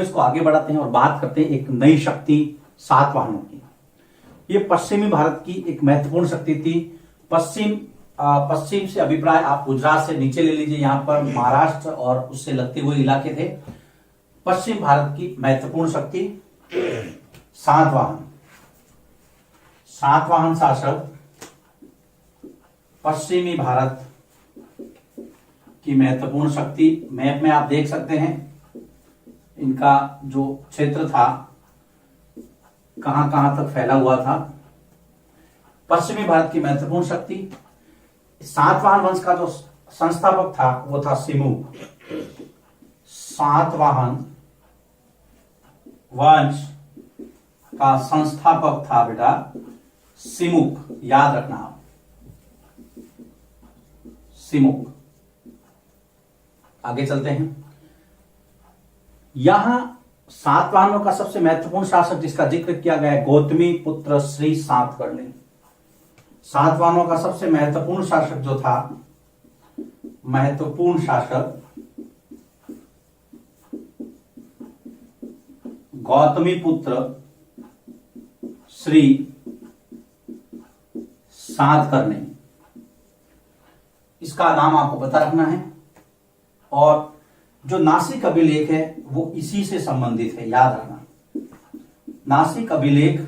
अब इसको आगे बढ़ाते हैं और बात करते हैं एक नई शक्ति सातवाहनों की। ये पश्चिमी भारत की एक महत्वपूर्ण शक्ति थी। पश्चिम से अभिप्राय आप गुजरात से नीचे ले लीजिए, यहां पर महाराष्ट्र और उससे लगते हुए इलाके थे। पश्चिम भारत की महत्वपूर्ण शक्ति सातवाहन शासक पश्चिमी भारत की महत्वपूर्ण शक्ति। मैप में आप देख सकते हैं इनका जो क्षेत्र था कहां कहां तक फैला हुआ था। पश्चिमी भारत की महत्वपूर्ण शक्ति। सातवाहन वंश का जो संस्थापक था वो था सिमुक। सातवाहन वंश का संस्थापक था बेटा सिमुक, याद रखना आप, सिमुक। आगे चलते हैं। यहां सातवाहनों का सबसे महत्वपूर्ण शासक जिसका जिक्र किया गया है गौतमी पुत्र श्री सातकर्णी। सातवाहनों का सबसे महत्वपूर्ण शासक जो था, महत्वपूर्ण शासक गौतमी पुत्र श्री सातकर्णी। इसका नाम आपको पता रखना है। और जो नासिक अभिलेख है वो इसी से संबंधित है, याद रखना। नासिक अभिलेख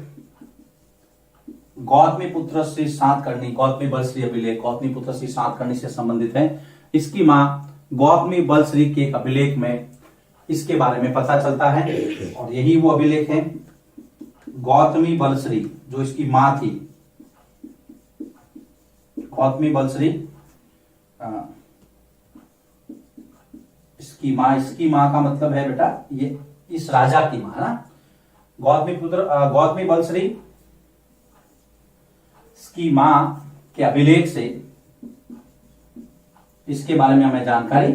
गौतमी पुत्र श्री सातकर्णी, गौतमी बलश्री अभिलेख गौतमी पुत्र श्री सातकर्णी से संबंधित है। इसकी मां गौतमी बलश्री के एक अभिलेख में इसके बारे में पता चलता है और यही वो अभिलेख है गौतमी बलश्री जो इसकी मां थी। गौतमी बलश्री इसकी मां का मतलब है बेटा ये इस राजा की मां ना। गौतमी बलश्री इसकी मां के अभिलेख से इसके बारे में हमें जानकारी,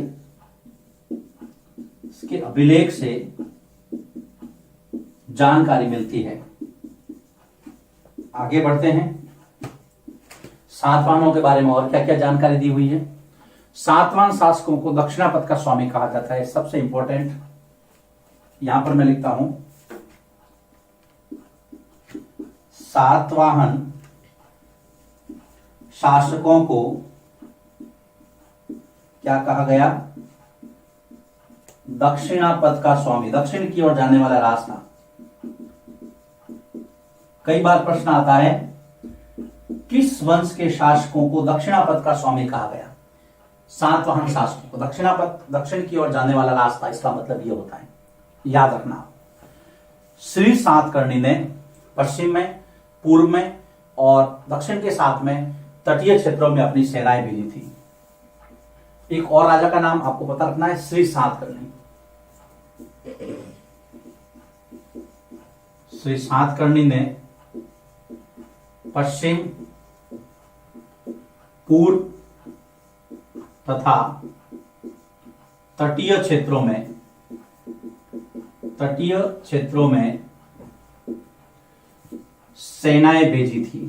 इसके अभिलेख से जानकारी मिलती है। आगे बढ़ते हैं। सातवाहनों के बारे में और क्या क्या जानकारी दी हुई है। सातवाहन शासकों को दक्षिणापथ का स्वामी कहा जाता है। सबसे इंपॉर्टेंट यहां पर मैं लिखता हूं, सातवाहन शासकों को क्या कहा गया, दक्षिणापथ का स्वामी, दक्षिण की ओर जाने वाला रास्ता। कई बार प्रश्न आता है किस वंश के शासकों को दक्षिणापथ का स्वामी कहा गया। सातवाहन शासकों को दक्षिणापथ, दक्षिण की ओर जाने वाला रास्ता, इसका मतलब यह होता है, याद रखना। श्री सातकर्णी ने पश्चिम में, पूर्व में और दक्षिण के साथ में तटीय क्षेत्रों में अपनी सेनाएं भेजी थी। एक और राजा का नाम आपको पता रखना है, श्री सातकर्णी। श्री सातकर्णी ने पश्चिम, पूर्व तथा तटीय क्षेत्रों में सेनाएं भेजी थी।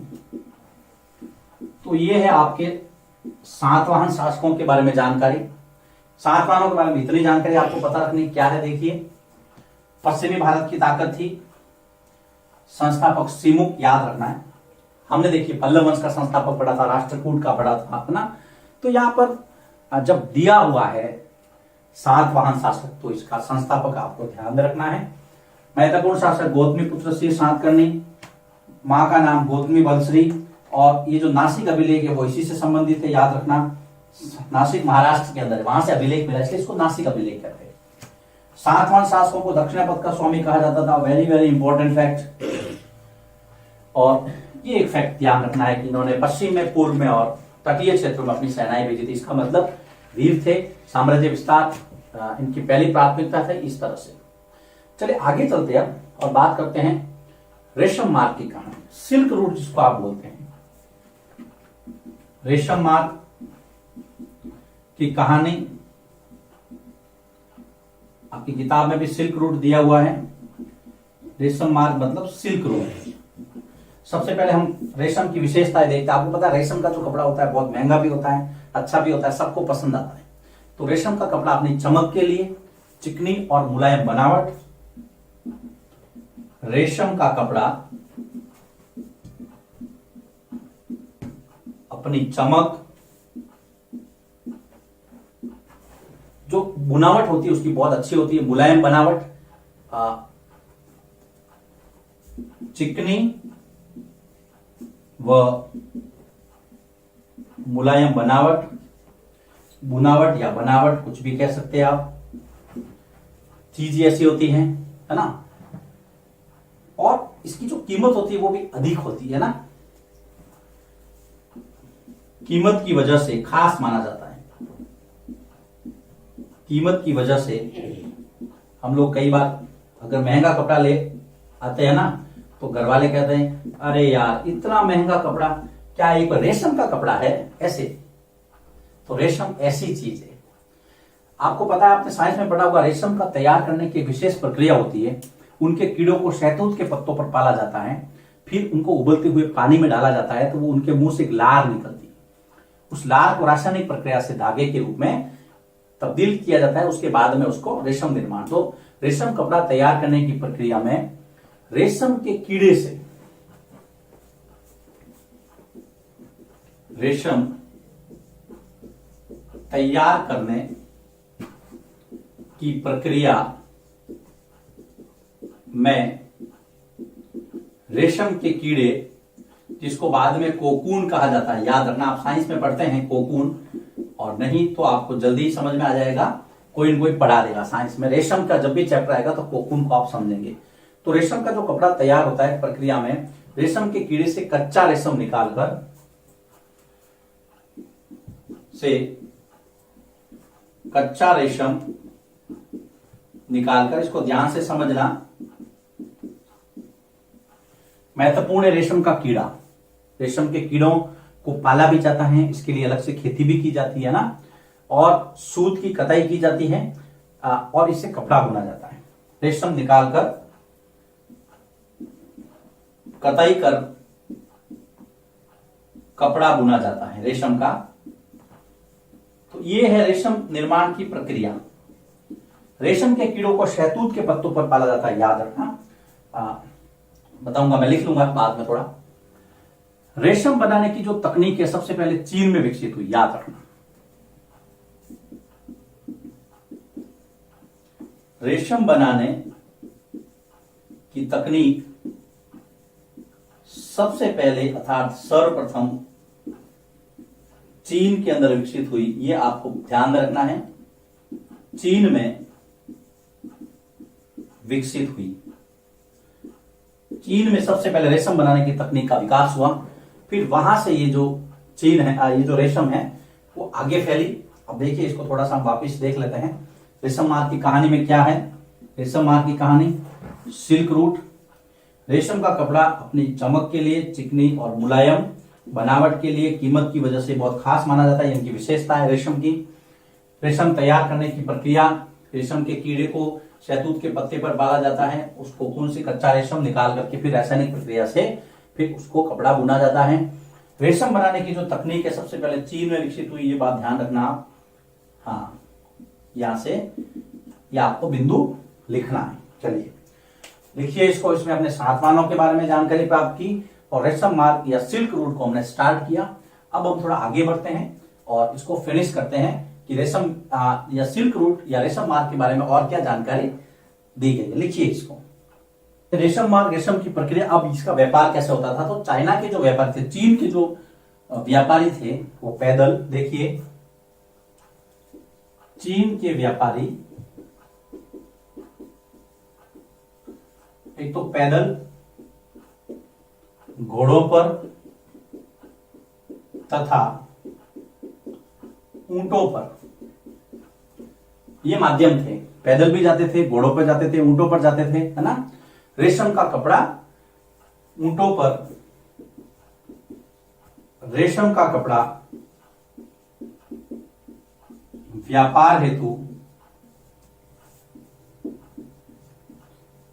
तो ये है आपके सातवाहन शासकों के बारे में जानकारी। सातवाहनों के बारे में इतनी जानकारी आपको पता रखनी क्या है। देखिए, पश्चिमी भारत की ताकत थी, संस्थापक सिमुक, याद रखना है। हमने देखिए पल्लव वंश का संस्थापक पढ़ा था, राष्ट्रकूट का पढ़ा था, है ना। तो यहां पर जब दिया हुआ है सातवाहन शासक तो इसका संस्थापक आपको ध्यान में रखना है। महत्वपूर्ण शासक गौतमी पुत्र श्री सातकर्णी, मां का नाम गौतमी बलश्री, और ये जो नासिक अभिलेख है वो इसी से संबंधित है, याद रखना। नासिक महाराष्ट्र के अंदर है, वहां से अभिलेख मिला इसलिए इसको नासिक अभिलेख कहते हैं। सातवाहन शासकों को दक्षिणापथ का स्वामी कहा जाता था। Very very important fact. और ये एक फैक्ट ध्यान रखना है कि इन्होंने पश्चिम में, पूर्व में और तटीय क्षेत्रों में अपनी सेनाएं भेजी थी। इसका मतलब वीर थे, साम्राज्य विस्तार इनकी पहली प्राथमिकता थी। इस तरह से चलिए आगे चलते हैं और बात करते हैं रेशम मार्ग की कहानी, सिल्क रूट जिसको आप बोलते हैं। रेशम मार्ग की कहानी आपकी किताब में भी सिल्क रूट दिया हुआ है। रेशम मार्ग मतलब सिल्क रूट। सबसे पहले हम रेशम की विशेषताएं देखते हैं। आपको पता है रेशम का जो कपड़ा होता है बहुत महंगा भी होता है, अच्छा भी होता है, सबको पसंद आता है। तो रेशम का कपड़ा अपनी चमक के लिए, चिकनी और मुलायम बनावट रेशम का कपड़ा अपनी चमक, जो बुनावट होती है उसकी बहुत अच्छी होती है, मुलायम बनावट, चिकनी व मुलायम बनावट, बुनावट या बनावट कुछ भी कह सकते हैं आप, चीज ऐसी होती है ना। और इसकी जो कीमत होती है वो भी अधिक होती है ना, कीमत की वजह से खास माना जाता है। कीमत की वजह से हम लोग कई बार अगर महंगा कपड़ा ले आते हैं ना तो घर वाले कहते हैं अरे यार इतना महंगा कपड़ा, क्या ये कोई रेशम का कपड़ा है? ऐसे तो रेशम ऐसी चीज है, आपको पता है, आपने साइंस में पढ़ा होगा, रेशम का तैयार करने की विशेष प्रक्रिया होती है। उनके कीड़ों को शहतूत के पत्तों पर पाला जाता है, फिर उनको उबलते हुए पानी में डाला जाता है तो वो उनके मुंह से एक लार निकलती है। उस लार को रासायनिक प्रक्रिया से धागे के रूप में तब्दील किया जाता है, उसके बाद में उसको रेशम निर्माण। तो रेशम कपड़ा तैयार करने की प्रक्रिया में रेशम के कीड़े से रेशम तैयार करने की प्रक्रिया में रेशम के कीड़े, जिसको बाद में कोकून कहा जाता है, याद रखना, आप साइंस में पढ़ते हैं कोकून, और नहीं तो आपको जल्दी ही समझ में आ जाएगा, कोई न कोई पढ़ा देगा साइंस में। रेशम का जब भी चैप्टर आएगा तो कोकून को आप समझेंगे। तो रेशम का जो कपड़ा तैयार होता है प्रक्रिया में रेशम के कीड़े से कच्चा रेशम निकालकर इसको ध्यान से समझना, महत्वपूर्ण है। रेशम का कीड़ा, रेशम के कीड़ों को पाला भी जाता है, इसके लिए अलग से खेती भी की जाती है ना, और सूत की कताई की जाती है और इससे कपड़ा बुना जाता है। रेशम निकालकर कताई कर कपड़ा बुना जाता है रेशम का। तो ये है रेशम निर्माण की प्रक्रिया। रेशम के कीड़ों को शहतूत के पत्तों पर पाला जाता है, याद रखना, बताऊंगा, मैं लिख लूंगा बाद में थोड़ा। रेशम बनाने की जो तकनीक है सबसे पहले चीन में विकसित हुई, याद रखना। रेशम बनाने की तकनीक सबसे पहले अर्थात सर्वप्रथम चीन के अंदर विकसित हुई, ये आपको ध्यान रखना है। चीन में विकसित हुई, चीन में सबसे पहले रेशम बनाने की तकनीक का विकास हुआ, फिर वहां से ये जो चीन है, ये जो रेशम है वो आगे फैली। अब देखिए इसको थोड़ा सा हम वापिस देख लेते हैं। रेशम मार्ग की कहानी में क्या है? रेशम मार्ग की कहानी, सिल्क रूट, रेशम का कपड़ा अपनी चमक के लिए, चिकनी और मुलायम बनावट के लिए, कीमत की वजह से बहुत खास माना जाता है, इनकी विशेषता है रेशम की। रेशम तैयार करने की प्रक्रिया, रेशम के कीड़े को शहतूत के पत्ते पर बाला जाता है, उस कोकून से कच्चा रेशम निकाल करके फिर रासायनिक प्रक्रिया से फिर उसको कपड़ा बुना जाता है। रेशम बनाने की जो तकनीक है सबसे पहले चीन में विकसित हुई, ये बात ध्यान रखना आप। हाँ, यहां से ये आपको बिंदु लिखना है। चलिए लिखिए इसको। इसमें अपने सातवाहनों के बारे में जानकारी प्राप्त की और रेशम मार्ग या सिल्क रूट को हमने स्टार्ट किया। अब हम थोड़ा आगे बढ़ते हैं और इसको फिनिश करते हैं कि रेशम या सिल्क रूट या रेशम मार्ग के बारे में और क्या जानकारी दी गई है। लिखिए इसको। रेशम मार्ग, रेशम की प्रक्रिया। अब इसका व्यापार कैसे होता था? तो चाइना के जो व्यापारी थे, चीन के जो व्यापारी थे वो पैदल, देखिए चीन के व्यापारी एक तो पैदल, घोड़ों पर तथा ऊंटों पर, ये माध्यम थे। पैदल भी जाते थे, घोड़ों पर जाते थे, ऊंटों पर जाते थे, है ना। रेशम का कपड़ा ऊंटों पर, रेशम का कपड़ा व्यापार हेतु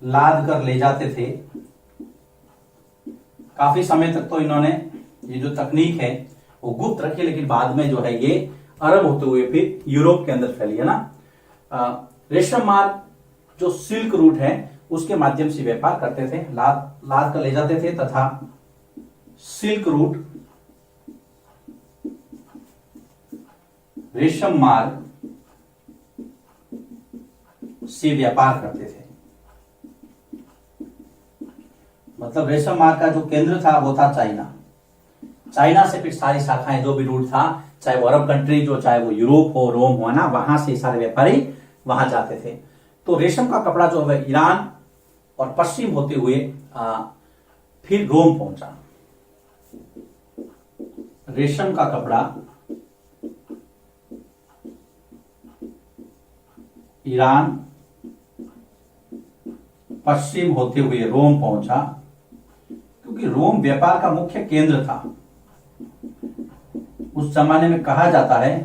लाद कर ले जाते थे। काफी समय तक तो इन्होंने ये जो तकनीक है वो गुप्त रखी, लेकिन बाद में जो है ये अरब होते हुए फिर यूरोप के अंदर फैली, है ना। रेशम मार्ग जो सिल्क रूट है उसके माध्यम से व्यापार करते थे, लाद कर ले जाते थे तथा सिल्क रूट रेशम मार्ग से व्यापार करते थे। मतलब रेशम मार्ग का जो केंद्र था वो था चाइना। चाइना से फिर सारी शाखाएं जो भी रूट था, चाहे वो अरब कंट्री जो, चाहे वो यूरोप हो, रोम हो ना, वहां से सारे व्यापारी वहां जाते थे। तो रेशम का कपड़ा जो है ईरान और पश्चिम होते हुए फिर रोम पहुंचा। रेशम का कपड़ा ईरान पश्चिम होते हुए रोम पहुंचा, क्योंकि रोम व्यापार का मुख्य केंद्र था। उस जमाने में कहा जाता है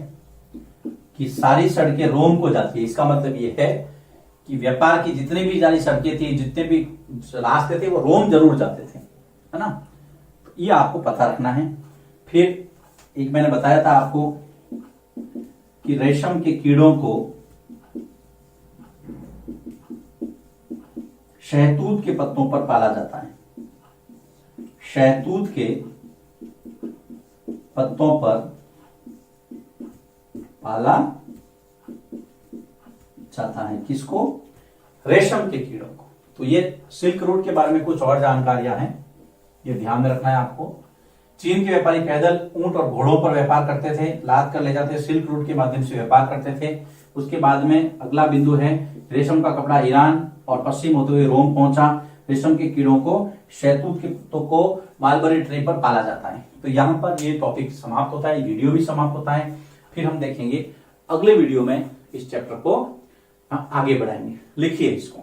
कि सारी सड़कें रोम को जाती है। इसका मतलब यह है कि व्यापार की जितनी भी सारी सड़कें थी, जितने भी रास्ते थे, वो रोम जरूर जाते थे, है ना। तो ये आपको पता रखना है। फिर एक मैंने बताया था आपको कि रेशम के कीड़ों को शहतूत के पत्तों पर पाला जाता है। शहतूत के पत्तों पर पाला जाता है। किसको? रेशम के कीड़ों को। तो ये सिल्क रूट के बारे में कुछ और जानकारियां हैं, ये ध्यान में रखना है आपको। चीन के व्यापारी पैदल, ऊंट और घोड़ों पर व्यापार करते थे, लाद कर ले जाते, सिल्क रूट के माध्यम से व्यापार करते थे। उसके बाद में अगला बिंदु है रेशम का कपड़ा ईरान और पश्चिम होते हुए रोम पहुंचा। रेशम के कीड़ों को शहतूत के पत्तों को मालबरी ट्री पर पाला जाता है। तो यहां पर ये टॉपिक समाप्त होता है, वीडियो भी समाप्त होता है। फिर हम देखेंगे अगले वीडियो में इस चैप्टर को आगे बढ़ाएंगे। लिखिए इसको।